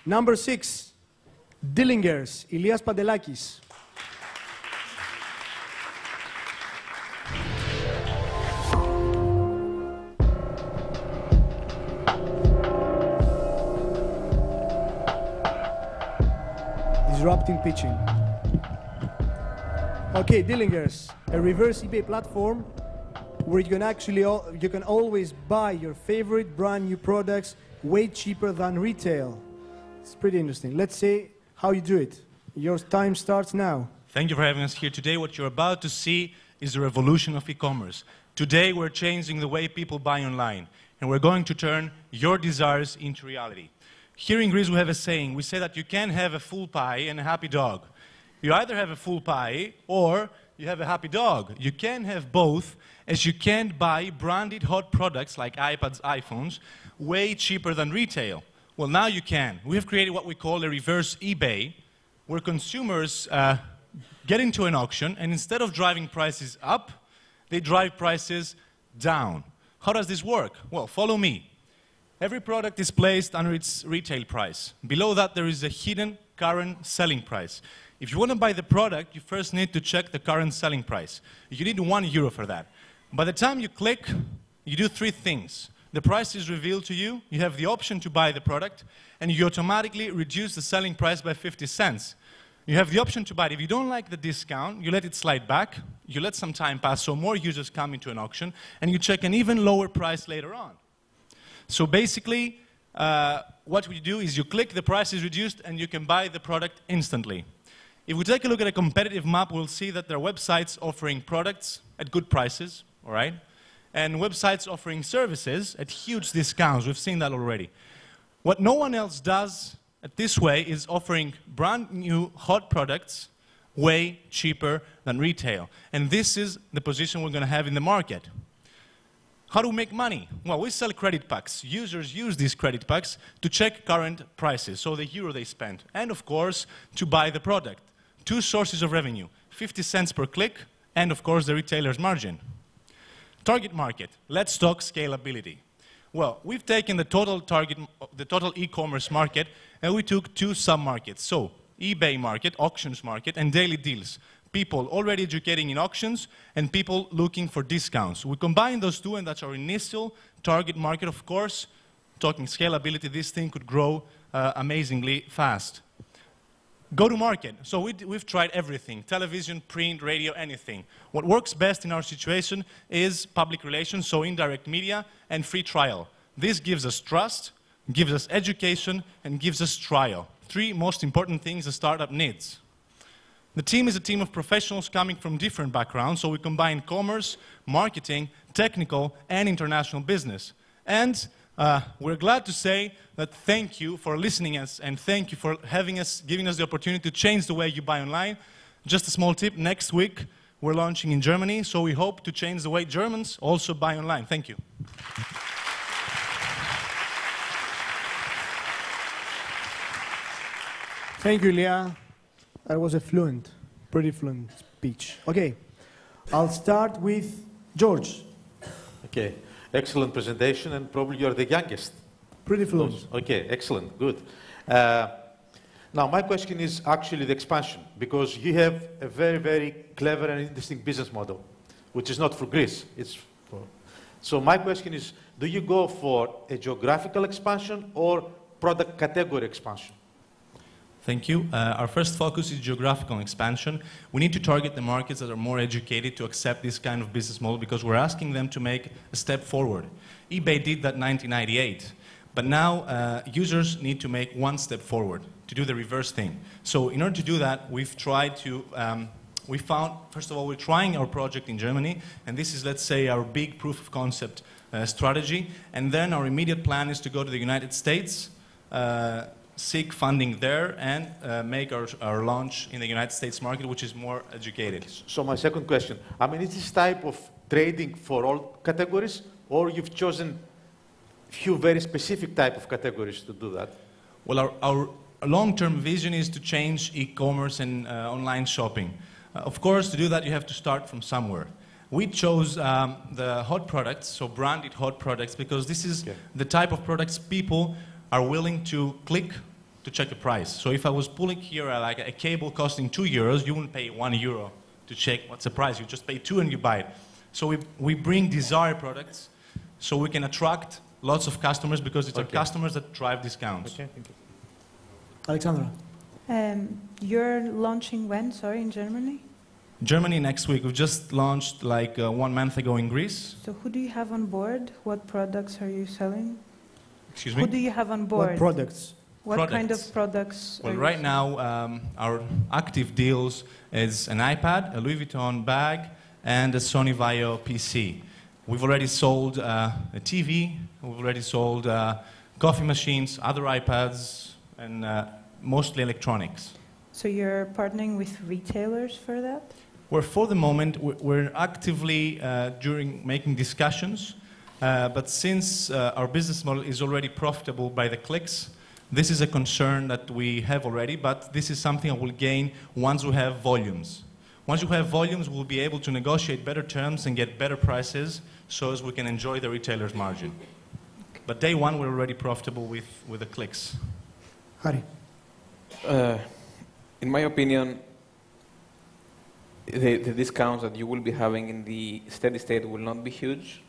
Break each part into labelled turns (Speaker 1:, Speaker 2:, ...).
Speaker 1: Number 6, Dillingers, Ilias Pandelakis. Disrupting pitching. Okay, Dillingers, a reverse eBay platform where you can always buy your favorite brand new products way cheaper than retail. It's pretty interesting. Let's see how you do it. Your time starts now.
Speaker 2: Thank you for having us here today. What you're about to see is the revolution of e-commerce. Today we're changing the way people buy online, and we're going to turn your desires into reality. Here in Greece we have a saying. We say that you can't have a full pie and a happy dog. You either have a full pie or you have a happy dog. You can't have both, as you can't buy branded hot products like iPads, iPhones, way cheaper than retail. Well, now you can. We have created what we call a reverse eBay, where consumers get into an auction, and instead of driving prices up, they drive prices down. How does this work? Well, follow me. Every product is placed under its retail price. Below that, there is a hidden current selling price. If you want to buy the product, you first need to check the current selling price. You need €1 for that. By the time you click, you do 3 things. The price is revealed to you, you have the option to buy the product, and you automatically reduce the selling price by 50 cents. You have the option to buy it. If you don't like the discount, you let it slide back, you let some time pass so more users come into an auction, and you check an even lower price later on. So basically, what we do is you click, the price is reduced, and you can buy the product instantly. If we take a look at a competitive map, we'll see that there are websites offering products at good prices, all right? And websites offering services at huge discounts. We've seen that already. What no one else does this way is offering brand new hot products way cheaper than retail. And this is the position we're going to have in the market. How do we make money? Well, we sell credit packs. Users use these credit packs to check current prices, so the euro they spend, and of course, to buy the product. 2 sources of revenue, 50 cents per click, and of course, the retailer's margin. Target market. Let's talk scalability. Well, we've taken the total e-commerce market, and we took 2 sub-markets. So, eBay market, auctions market, and daily deals. People already educating in auctions, and people looking for discounts. We combine those 2, and that's our initial target market. Of course, talking scalability, this thing could grow amazingly fast. Go-to-market. So we've tried everything, television, print, radio, anything. What works best in our situation is public relations, so indirect media and free trial. This gives us trust, gives us education, and gives us trial. 3 most important things a startup needs. The team is a team of professionals coming from different backgrounds, so we combine commerce, marketing, technical, and international business. And we're glad to say that thank you for listening us, and thank you for giving us the opportunity to change the way you buy online. Just a small tip, next week we're launching in Germany, so we hope to change the way Germans also buy online. Thank you.
Speaker 1: Thank you, Ilya. That was a pretty fluent speech. Okay, I'll start with George.
Speaker 3: Okay, excellent presentation, and probably you're the youngest.
Speaker 1: Pretty fluent.
Speaker 3: Okay, excellent, good. Now, my question is actually the expansion, because you have a very, very clever and interesting business model, which is not for Greece. So my question is, do you go for a geographical expansion or product category expansion?
Speaker 2: Thank you. Our first focus is geographical expansion. We need to target the markets that are more educated to accept this kind of business model, because we're asking them to make a step forward. eBay did that in 1998, but now users need to make 1 step forward, to do the reverse thing. So in order to do that, we've tried to, we found, first of all, we're trying our project in Germany, and this is, let's say, our big proof of concept strategy, and then our immediate plan is to go to the United States, seek funding there, and make our launch in the United States market, which is more educated.
Speaker 3: So my second question, I mean, is this type of trading for all categories, or you've chosen a few very specific type of categories to do that?
Speaker 2: Well, our long-term vision is to change e-commerce and online shopping. Of course, to do that, you have to start from somewhere. We chose the hot products, so branded hot products, because this is the type of products people are willing to click to check the price. So if I was pulling here like a cable costing €2, you wouldn't pay €1 to check what's the price. You just pay 2 and you buy it. So we bring desired products so we can attract lots of customers because it's our customers that drive discounts.
Speaker 3: Okay, thank you.
Speaker 1: Alexandra.
Speaker 4: You're launching when, sorry, in Germany?
Speaker 2: Germany next week. We've just launched like 1 month ago in Greece.
Speaker 4: So who do you have on board? What products are you selling?
Speaker 2: Excuse me?
Speaker 4: Who do you have on board?
Speaker 1: What products?
Speaker 4: What kind of products?
Speaker 2: Well, right now, our active deals is an iPad, a Louis Vuitton bag, and a Sony Vaio PC. We've already sold a TV, we've already sold coffee machines, other iPads, and mostly electronics.
Speaker 4: So you're partnering with retailers for that?
Speaker 2: Well, for the moment, we're actively during making discussions, but since our business model is already profitable by the clicks, this is a concern that we have already, but this is something I will gain once we have volumes. Once you have volumes, we'll be able to negotiate better terms and get better prices so as we can enjoy the retailer's margin. But day one, we're already profitable with the clicks.
Speaker 1: Harry.
Speaker 5: In my opinion, the discounts that you will be having in the steady state will not be huge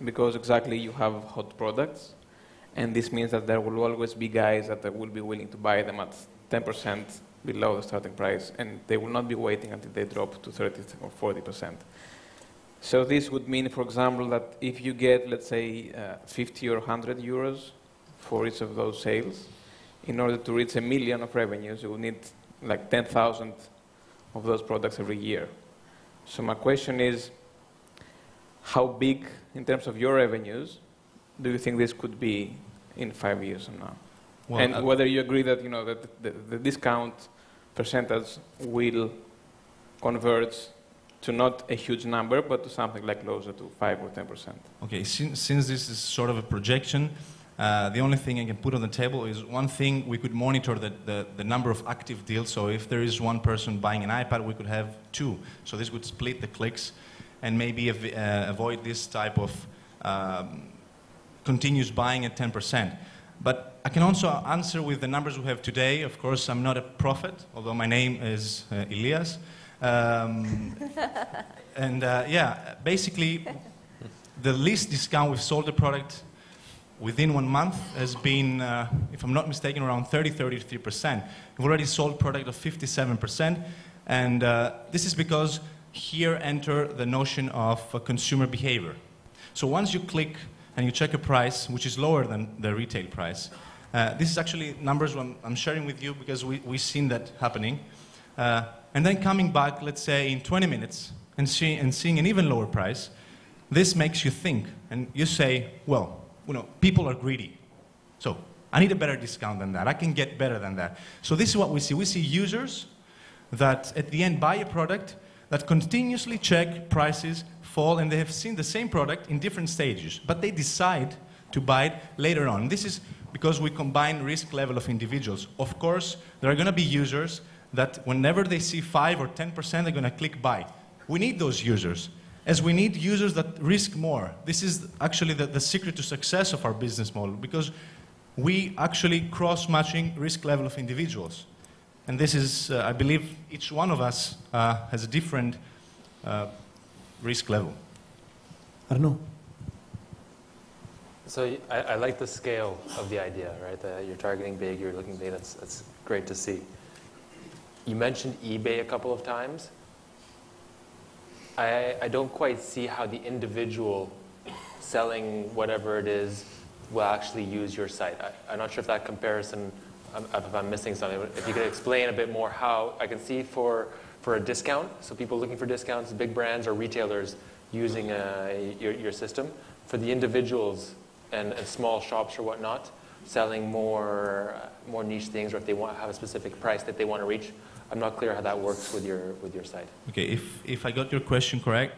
Speaker 5: because exactly you have hot products. And this means that there will always be guys that will be willing to buy them at 10% below the starting price, and they will not be waiting until they drop to 30 or 40%. So this would mean, for example, that if you get, let's say, 50 or 100 euros for each of those sales, in order to reach 1 million of revenues, you will need like 10,000 of those products every year. So my question is, how big, in terms of your revenues, do you think this could be in 5 years from now? Well, and whether you agree that, you know, that the discount percentage will converge to not a huge number, but to something like closer to 5 or 10%.
Speaker 2: Okay, since this is sort of a projection, the only thing I can put on the table is one thing, we could monitor the number of active deals. So if there is one person buying an iPad, we could have 2. So this would split the clicks and maybe avoid this type of continuous buying at 10%. But I can also answer with the numbers we have today. Of course, I'm not a prophet, although my name is Elias. Yeah, basically, the least discount we've sold the product within 1 month has been, if I'm not mistaken, around 33%. We've already sold product of 57%, and this is because here enter the notion of consumer behavior. So once you click and you check a price, which is lower than the retail price, this is actually numbers I'm sharing with you because we've seen that happening. And then coming back, let's say, in 20 minutes and seeing an even lower price, this makes you think. And you say, well, you know, people are greedy. So I need a better discount than that. I can get better than that. So this is what we see. We see users that at the end buy a product that continuously check prices, fall, and they have seen the same product in different stages, but they decide to buy it later on. This is because we combine risk level of individuals. Of course, there are going to be users that whenever they see 5 or 10%, they're going to click buy. We need those users, as we need users that risk more. This is actually the secret to success of our business model, because we actually cross-matching risk level of individuals. And this is, I believe, each one of us has a different risk level.
Speaker 1: Arnaud.
Speaker 6: So I like the scale of the idea, right? You're targeting big, you're looking big, that's great to see. You mentioned eBay a couple of times. I don't quite see how the individual selling whatever it is will actually use your site. I'm not sure if that comparison, if I'm missing something. If you could explain a bit more how I can see for a discount, so people looking for discounts, big brands or retailers using your system. For the individuals and small shops or whatnot, selling more niche things, or if they want to have a specific price that they want to reach, I'm not clear how that works with your site. Okay,
Speaker 2: if I got your question correct,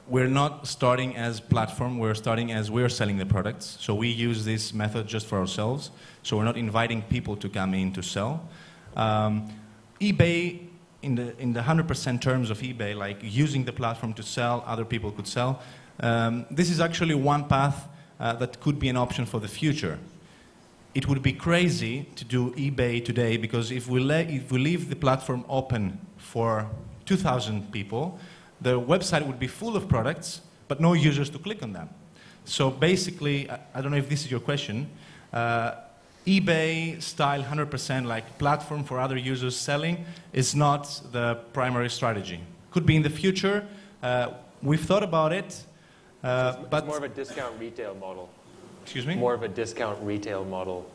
Speaker 2: we're not starting as platform, we're starting as we're selling the products. So we use this method just for ourselves. So we're not inviting people to come in to sell. eBay, in the 100% terms of eBay, like using the platform to sell, other people could sell. This is actually one path that could be an option for the future. it would be crazy to do eBay today, because if we leave the platform open for 2,000 people, the website would be full of products, but no users to click on them. So basically, I don't know if this is your question, eBay style 100% like platform for other users selling is not the primary strategy. Could be in the future. We've thought about it,
Speaker 6: It's
Speaker 2: but
Speaker 6: more of a discount retail model.
Speaker 2: excuse me.
Speaker 6: More of a discount retail model.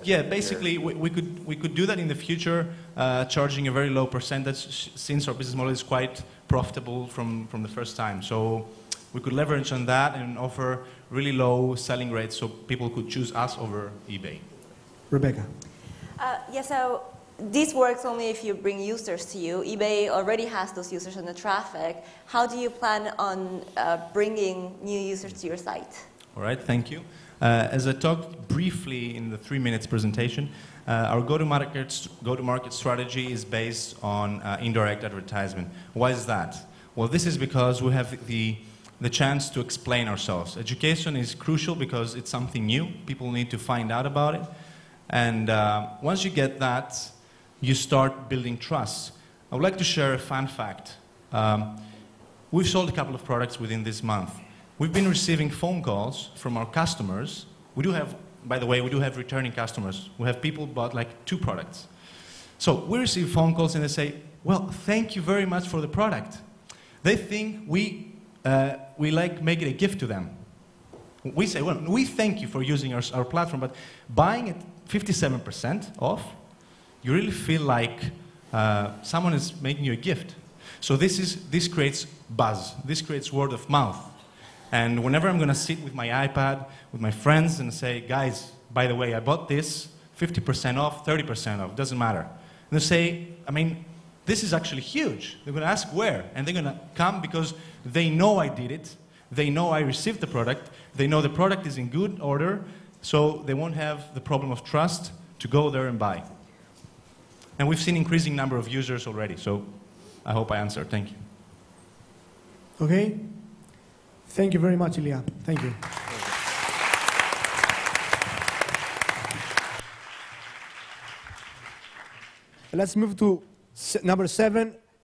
Speaker 2: Yeah, basically, we could do that in the future, charging a very low percentage, since our business model is quite profitable from the first time. So we could leverage on that and offer really low selling rates, so people could choose us over eBay.
Speaker 1: Rebecca.
Speaker 7: Yeah, so this works only if you bring users to you. eBay already has those users and the traffic. How do you plan on bringing new users to your site?
Speaker 2: All right, thank you. As I talked briefly in the 3 minutes presentation, our go-to-market strategy is based on indirect advertisement. Why is that? Well, this is because we have the chance to explain ourselves. Education is crucial because it's something new. People need to find out about it. And once you get that, you start building trust. I would like to share a fun fact. We've sold a couple of products within this month. We've been receiving phone calls from our customers. We do have, by the way, we do have returning customers. We have people who bought like 2 products. So we receive phone calls and they say, well, thank you very much for the product. They think we like make it a gift to them. We say, well, we thank you for using our platform, but buying it 57% off, you really feel like someone is making you a gift. So this creates buzz. This creates word of mouth. And whenever I'm going to sit with my iPad, with my friends, and say, guys, by the way, I bought this, 50% off, 30% off, doesn't matter. And they say, I mean, this is actually huge. They're going to ask where, and they're going to come because they know I did it. They know I received the product. They know the product is in good order, so they won't have the problem of trust to go there and buy. And we've seen increasing number of users already, so I hope I answered. Thank you.
Speaker 1: Okay. Thank you very much, Ilya. Thank you. Let's move to number 7.